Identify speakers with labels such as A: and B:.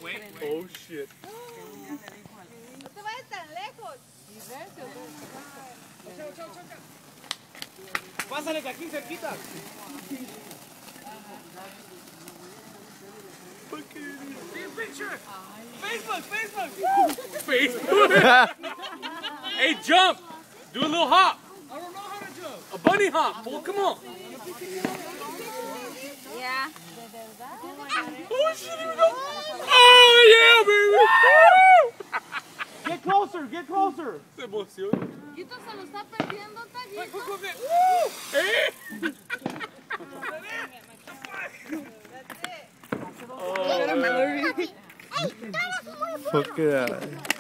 A: Wait. Oh shit.
B: No te vayas tan lejos.
A: Pásale de aquí cerquita. Picture. Facebook. Hey, jump. Do a little hop. I don't know how to jump. A bunny hop. Well, come on.
B: Yeah.
A: Oh shit. Oh yeah, baby. Get closer. Se emociona.
B: Quito se lo está perdiendo, Taguito.
A: Look at that.